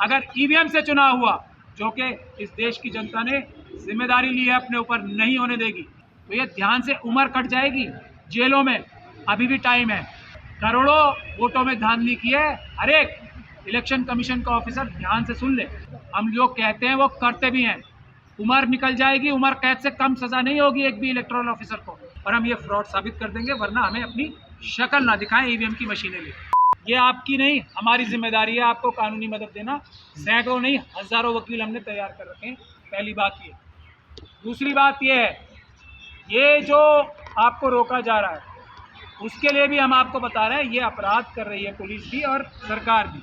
अगर ईवीएम से चुनाव हुआ, जो कि इस देश की जनता ने जिम्मेदारी ली है अपने ऊपर, नहीं होने देगी, तो ये ध्यान से उम्र कट जाएगी जेलों में। अभी भी टाइम है। करोड़ों वोटों में धांधली की है हर एक इलेक्शन कमीशन का ऑफिसर, ध्यान से सुन ले। हम जो कहते हैं वो करते भी हैं। उम्र निकल जाएगी, उम्र कैद से कम सजा नहीं होगी एक भी इलेक्टोरल ऑफिसर को, और हम ये फ्रॉड साबित कर देंगे, वरना हमें अपनी शक्ल ना दिखाएं ईवीएम की मशीनें ले। ये आपकी नहीं, हमारी जिम्मेदारी है आपको कानूनी मदद देना। सैकड़ों नहीं, हजारों वकील हमने तैयार कर रखे हैं। पहली बात ये। दूसरी बात ये है, ये जो आपको रोका जा रहा है उसके लिए भी हम आपको बता रहे हैं, ये अपराध कर रही है पुलिस भी और सरकार भी।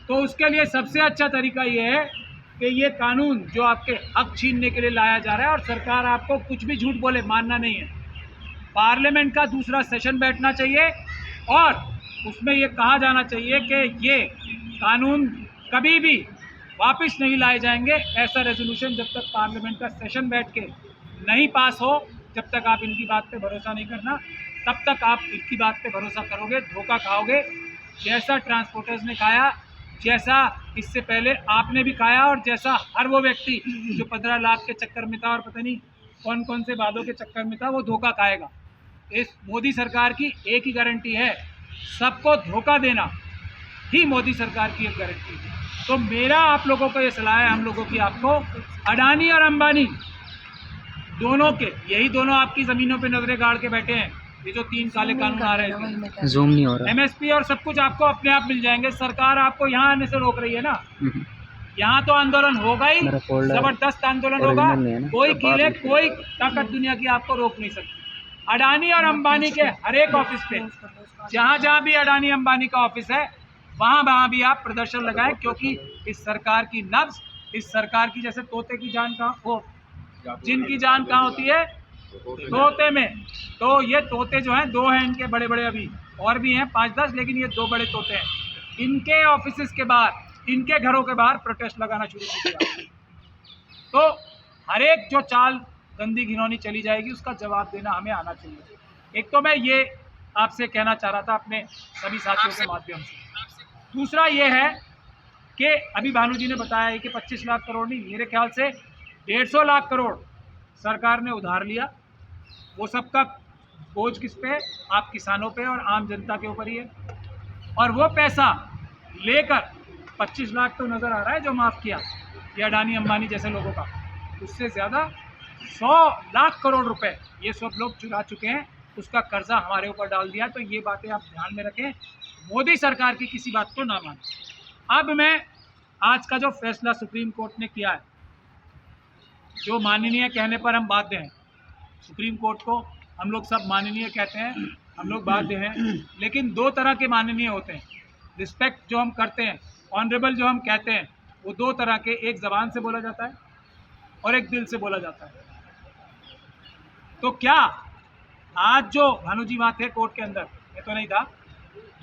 तो उसके लिए सबसे अच्छा तरीका ये है कि ये कानून जो आपके हक छीनने के लिए लाया जा रहा है, और सरकार आपको कुछ भी झूठ बोले मानना नहीं है। पार्लियामेंट का दूसरा सेशन बैठना चाहिए और उसमें ये कहा जाना चाहिए कि ये कानून कभी भी वापस नहीं लाए जाएंगे। ऐसा रेजोल्यूशन जब तक पार्लियामेंट का सेशन बैठ के नहीं पास हो, जब तक आप इनकी बात पे भरोसा नहीं करना, तब तक आप इनकी बात पे भरोसा करोगे, धोखा खाओगे। जैसा ट्रांसपोर्टर्स ने खाया, जैसा इससे पहले आपने भी खाया, और जैसा हर वो व्यक्ति जो 15 लाख के चक्कर में था और पता नहीं कौन कौन से वादों के चक्कर में था, वो धोखा खाएगा। इस मोदी सरकार की एक ही गारंटी है, सबको धोखा देना ही मोदी सरकार की एक गारंटी है। तो मेरा आप लोगों को ये सलाह है, हम लोगों की आपको, अडानी और अंबानी दोनों के, यही दोनों आपकी ज़मीनों पे नजरें गाड़ के बैठे हैं। ये जो 3 काले कानून आ रहे हैं, जूम नहीं हो रहा, एमएसपी और सब कुछ आपको अपने आप मिल जाएंगे। सरकार आपको यहाँ आने से रोक रही है ना। यहाँ तो आंदोलन होगा ही, जबरदस्त आंदोलन होगा। कोई कीले, कोई ताकत दुनिया की आपको रोक नहीं सकती। अडानी और अंबानी के हर एक ऑफिस पे, जहाँ जहाँ भी अडानी अंबानी का ऑफिस है, वहाँ भी आप प्रदर्शन लगाएं, क्योंकि इस सरकार की नब्ज, इस सरकार की, जैसे तोते की जान कहाँ हो, जिनकी जान कहाँ होती है, तोते में। तो ये तोते जो हैं, 2 हैं इनके बड़े बड़े, अभी और भी हैं 5-10, लेकिन ये 2 बड़े तोते हैं। इनके ऑफिस के बाहर, इनके घरों के बाहर प्रोटेस्ट लगाना शुरू कर दिया। तो हर एक जो चाल गंदी घिनौनी चली जाएगी, उसका जवाब देना हमें आना चाहिए। एक तो मैं ये आपसे कहना चाह रहा था अपने सभी साथियों के माध्यम से। दूसरा ये है कि अभी भानु जी ने बताया है कि 25 लाख करोड़ नहीं, मेरे ख्याल से 150 लाख करोड़ सरकार ने उधार लिया। वो सबका बोझ किस पे? आप किसानों पे और आम जनता के ऊपर ही है। और वो पैसा लेकर 25 लाख तो नज़र आ रहा है जो माफ़ किया ये अडानी अंबानी जैसे लोगों का, उससे ज़्यादा 100 लाख करोड़ रुपए ये सब लोग चुरा चुके हैं। उसका कर्जा हमारे ऊपर डाल दिया। तो ये बातें आप ध्यान में रखें, मोदी सरकार की किसी बात को ना मानें। अब मैं आज का जो फैसला सुप्रीम कोर्ट ने किया है, जो माननीय कहने पर हम बाध्य हैं, सुप्रीम कोर्ट को हम लोग सब माननीय कहते हैं, हम लोग बाध्य हैं, लेकिन 2 तरह के माननीय होते हैं। रिस्पेक्ट जो हम करते हैं, ऑनरेबल जो हम कहते हैं, वो 2 तरह के, एक ज़बान से बोला जाता है और एक दिल से बोला जाता है। तो क्या आज जो भानु जी वहाँ थे कोर्ट के अंदर, ये तो नहीं था,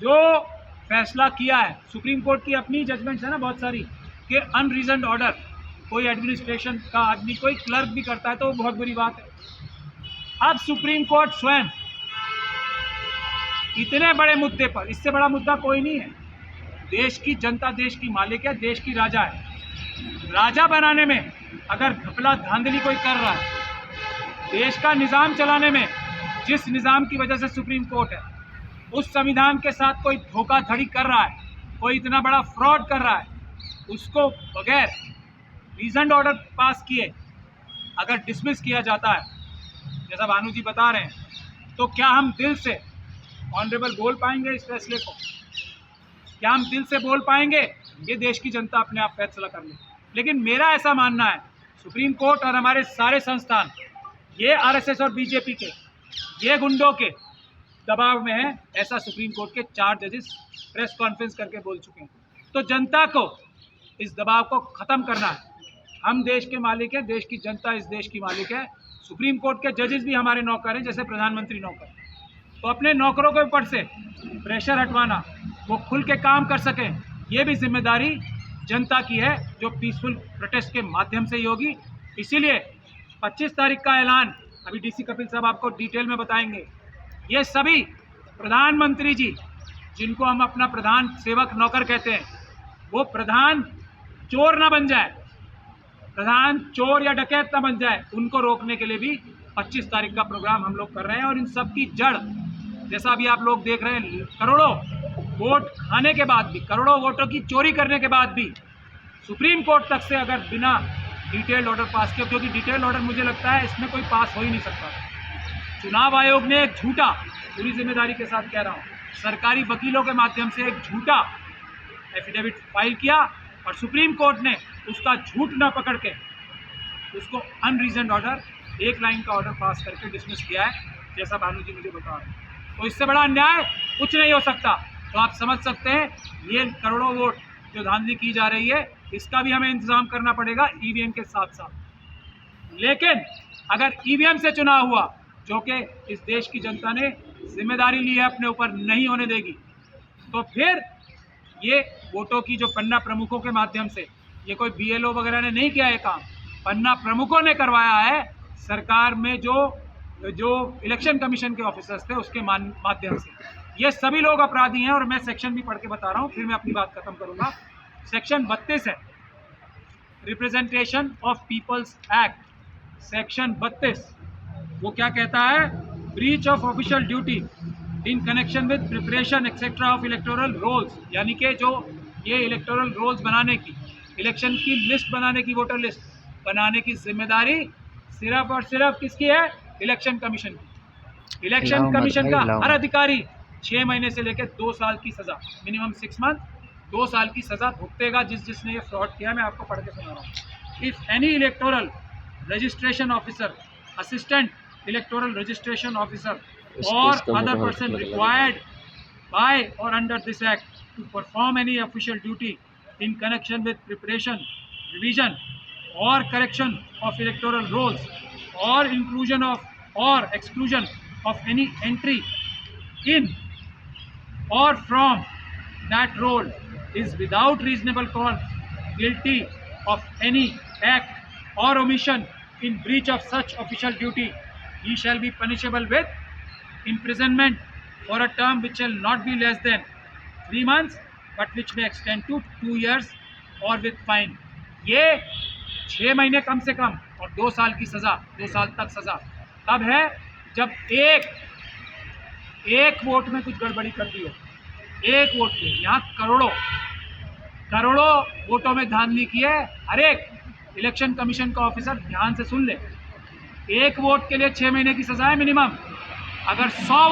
जो फैसला किया है सुप्रीम कोर्ट की अपनी जजमेंट्स है ना बहुत सारी, कि अनरीजन्ड ऑर्डर कोई एडमिनिस्ट्रेशन का आदमी, कोई क्लर्क भी करता है तो वो बहुत बुरी बात है। अब सुप्रीम कोर्ट स्वयं इतने बड़े मुद्दे पर, इससे बड़ा मुद्दा कोई नहीं है, देश की जनता देश की मालिक है, देश की राजा है। राजा बनाने में अगर घपला धांधली कोई कर रहा है, देश का निज़ाम चलाने में जिस निज़ाम की वजह से सुप्रीम कोर्ट है, उस संविधान के साथ कोई धोखाधड़ी कर रहा है, कोई इतना बड़ा फ्रॉड कर रहा है, उसको बगैर रीजन्ड ऑर्डर पास किए अगर डिसमिस किया जाता है, जैसा भानु जी बता रहे हैं, तो क्या हम दिल से ऑनरेबल बोल पाएंगे इस फैसले को? क्या हम दिल से बोल पाएंगे? ये देश की जनता अपने आप फैसला कर ले। लेकिन मेरा ऐसा मानना है, सुप्रीम कोर्ट और हमारे सारे संस्थान ये आरएसएस और बीजेपी के, ये गुंडों के दबाव में है। ऐसा सुप्रीम कोर्ट के 4 जजेस प्रेस कॉन्फ्रेंस करके बोल चुके हैं। तो जनता को इस दबाव को ख़त्म करना है। हम देश के मालिक हैं, देश की जनता इस देश की मालिक है। सुप्रीम कोर्ट के जजेस भी हमारे नौकर हैं, जैसे प्रधानमंत्री नौकर। तो अपने नौकरों के ऊपर से प्रेशर हटवाना, वो खुल के काम कर सकें, ये भी जिम्मेदारी जनता की है, जो पीसफुल प्रोटेस्ट के माध्यम से ही होगी। इसीलिए 25 तारीख का ऐलान अभी डीसी कपिल साहब आपको डिटेल में बताएंगे। ये सभी प्रधानमंत्री जी, जिनको हम अपना प्रधान सेवक नौकर कहते हैं, वो प्रधान चोर ना बन जाए, प्रधान चोर या डकैत ना बन जाए, उनको रोकने के लिए भी 25 तारीख का प्रोग्राम हम लोग कर रहे हैं। और इन सब की जड़, जैसा अभी आप लोग देख रहे हैं, करोड़ों वोट खाने के बाद भी, करोड़ों वोटों की चोरी करने के बाद भी सुप्रीम कोर्ट तक से अगर बिना डिटेल्ड ऑर्डर पास किया, क्योंकि डिटेल्ड ऑर्डर मुझे लगता है इसमें कोई पास हो ही नहीं सकता। चुनाव आयोग ने एक झूठा, पूरी जिम्मेदारी के साथ कह रहा हूँ, सरकारी वकीलों के माध्यम से एक झूठा एफिडेविट फाइल किया और सुप्रीम कोर्ट ने उसका झूठ ना पकड़ के उसको अनरीजन्ड ऑर्डर, एक लाइन का ऑर्डर पास करके डिसमिस किया है, जैसा भानु जी मुझे बता रहे हैं। तो इससे बड़ा अन्याय कुछ नहीं हो सकता। तो आप समझ सकते हैं ये करोड़ों वोट जो धांधली की जा रही है, इसका भी हमें इंतजाम करना पड़ेगा ईवीएम के साथ साथ। लेकिन अगर ईवीएम से चुनाव हुआ, जो कि इस देश की जनता ने जिम्मेदारी ली है अपने ऊपर, नहीं होने देगी, तो फिर ये वोटों की जो पन्ना प्रमुखों के माध्यम से, ये कोई बीएलओ वगैरह ने नहीं किया है काम, पन्ना प्रमुखों ने करवाया है सरकार में जो इलेक्शन कमीशन के ऑफिसर्स थे उसके माध्यम से। ये सभी लोग अपराधी हैं और मैं सेक्शन भी पढ़ के बता रहा हूँ, फिर मैं अपनी बात खत्म करूँगा। सेक्शन 32 है, representation of peoples act. Section 32 वो क्या कहता है? Breach of official duty in connection with preparation etcetera of electoral rolls, यानी कि जो ये इलेक्टोरल रोल्स बनाने की, इलेक्शन की लिस्ट बनाने की, वोटर लिस्ट बनाने की जिम्मेदारी सिर्फ और सिर्फ किसकी है? इलेक्शन कमीशन की। इलेक्शन कमीशन का हर अधिकारी 6 महीने से लेकर 2 साल की सजा, मिनिमम 6 मंथ, 2 साल की सजा भुगतेगा जिसने ये फ्रॉड किया। मैं आपको पढ़ के सुना रहा हूँ। If any electoral registration officer, assistant electoral registration officer or other person required by or under this act to perform any official duty in connection with preparation, revision or correction of electoral rolls or inclusion of or exclusion of any entry in or from that roll is without reasonable cause guilty of any act or omission in breach of such official duty, he shall be punishable with imprisonment for a term which shall not be less than 3 months but which may extend to 2 years और with fine। ये 6 महीने कम से कम और 2 साल की सज़ा, 2 साल तक सज़ा तब है जब एक वोट में कुछ गड़बड़ी कर दी हो। एक वोट में, यहाँ करोड़ों वोटों में धांधली की है। हर एक इलेक्शन कमीशन का ऑफिसर ध्यान से सुन ले, एक वोट के लिए 6 महीने की सज़ा है मिनिमम। अगर 100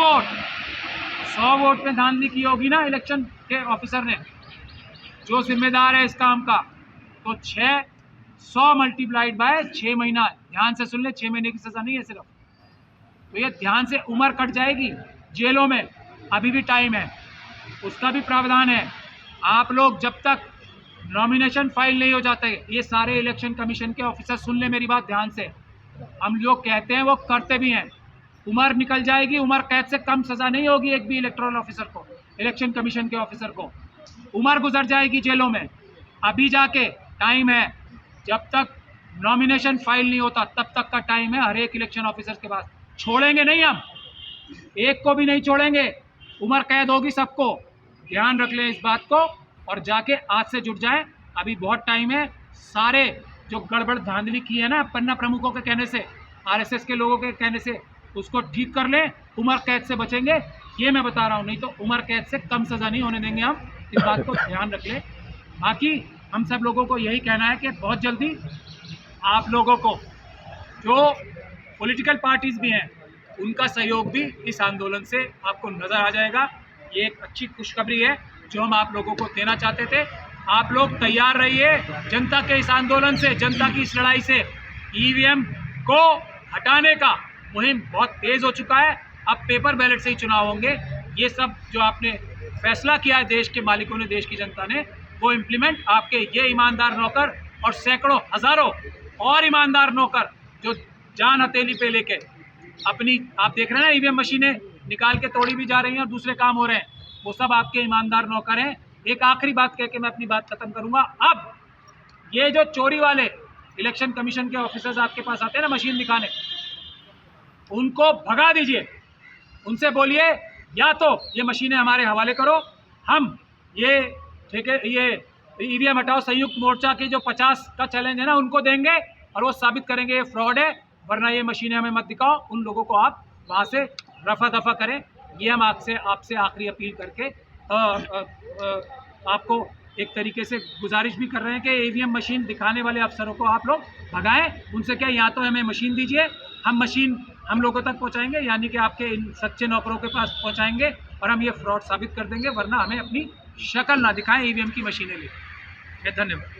वोट में धांधली की होगी ना इलेक्शन के ऑफिसर ने, जो जिम्मेदार है इस काम का, तो 100 मल्टीप्लाइड बाय 6 महीना, ध्यान से सुन ले, 6 महीने की सज़ा नहीं है सिर्फ। तो ये ध्यान से उम्र कट जाएगी जेलों में, अभी भी टाइम है, उसका भी प्रावधान है। आप लोग जब तक नॉमिनेशन फाइल नहीं हो जाते, ये सारे इलेक्शन कमीशन के ऑफिसर सुन ले मेरी बात ध्यान से, हम लोग कहते हैं वो करते भी हैं। उम्र निकल जाएगी, उम्र कैद से कम सज़ा नहीं होगी एक भी इलेक्टोरल ऑफिसर को, इलेक्शन कमीशन के ऑफिसर को, उम्र गुजर जाएगी जेलों में। अभी जाके टाइम है, जब तक नॉमिनेशन फाइल नहीं होता तब तक का टाइम है हर एक इलेक्शन ऑफिसर के पास। छोड़ेंगे नहीं हम, एक को भी नहीं छोड़ेंगे, उम्र कैद होगी सबको। ध्यान रख लें इस बात को और जाके आज से जुट जाएं, अभी बहुत टाइम है। सारे जो गड़बड़ धांधली की है ना पन्ना प्रमुखों के कहने से, आरएसएस के लोगों के कहने से, उसको ठीक कर लें, उम्र कैद से बचेंगे, ये मैं बता रहा हूँ। नहीं तो उम्र कैद से कम सज़ा नहीं होने देंगे हम, इस बात को ध्यान रख लें। बाकी हम सब लोगों को यही कहना है कि बहुत जल्दी आप लोगों को, जो पॉलिटिकल पार्टीज़ भी हैं, उनका सहयोग भी इस आंदोलन से आपको नज़र आ जाएगा। ये एक अच्छी खुशखबरी है जो हम आप लोगों को देना चाहते थे। आप लोग तैयार रहिए जनता के इस आंदोलन से, जनता की इस लड़ाई से। ईवीएम को हटाने का मुहिम बहुत तेज़ हो चुका है, अब पेपर बैलेट से ही चुनाव होंगे। ये सब जो आपने फैसला किया है देश के मालिकों ने, देश की जनता ने, वो इम्प्लीमेंट आपके ये ईमानदार नौकर और सैकड़ों हज़ारों और ईमानदार नौकर जो जान हथेली पे लेके अपनी, आप देख रहे हैं ना ईवीएम मशीनें निकाल के तोड़ी भी जा रही हैं और दूसरे काम हो रहे हैं, वो सब आपके ईमानदार नौकर हैं। एक आखिरी बात कह के मैं अपनी बात खत्म करूँगा। अब ये जो चोरी वाले इलेक्शन कमीशन के ऑफिसर्स आपके पास आते हैं ना मशीन दिखाने, उनको भगा दीजिए, उनसे बोलिए या तो ये मशीनें हमारे हवाले करो, हम ये ठीक है ये ईवीएम हटाओ संयुक्त मोर्चा के जो 50 का चैलेंज है ना, उनको देंगे और वो साबित करेंगे ये फ्रॉड है, वरना ये मशीनें हमें मत दिखाओ। उन लोगों को आप वहाँ से रफा दफा करें। ये हम आपसे आखिरी अपील करके आपको एक तरीके से गुजारिश भी कर रहे हैं कि ईवीएम मशीन दिखाने वाले अफसरों को आप लोग भगाएं। उनसे क्या, या तो हमें मशीन दीजिए, हम मशीन हम लोगों तक पहुंचाएंगे, यानी कि आपके इन सच्चे नौकरों के पास पहुंचाएंगे और हम ये फ्रॉड साबित कर देंगे, वरना हमें अपनी शक्ल ना दिखाएं ईवीएम की मशीनें लेकर। धन्यवाद।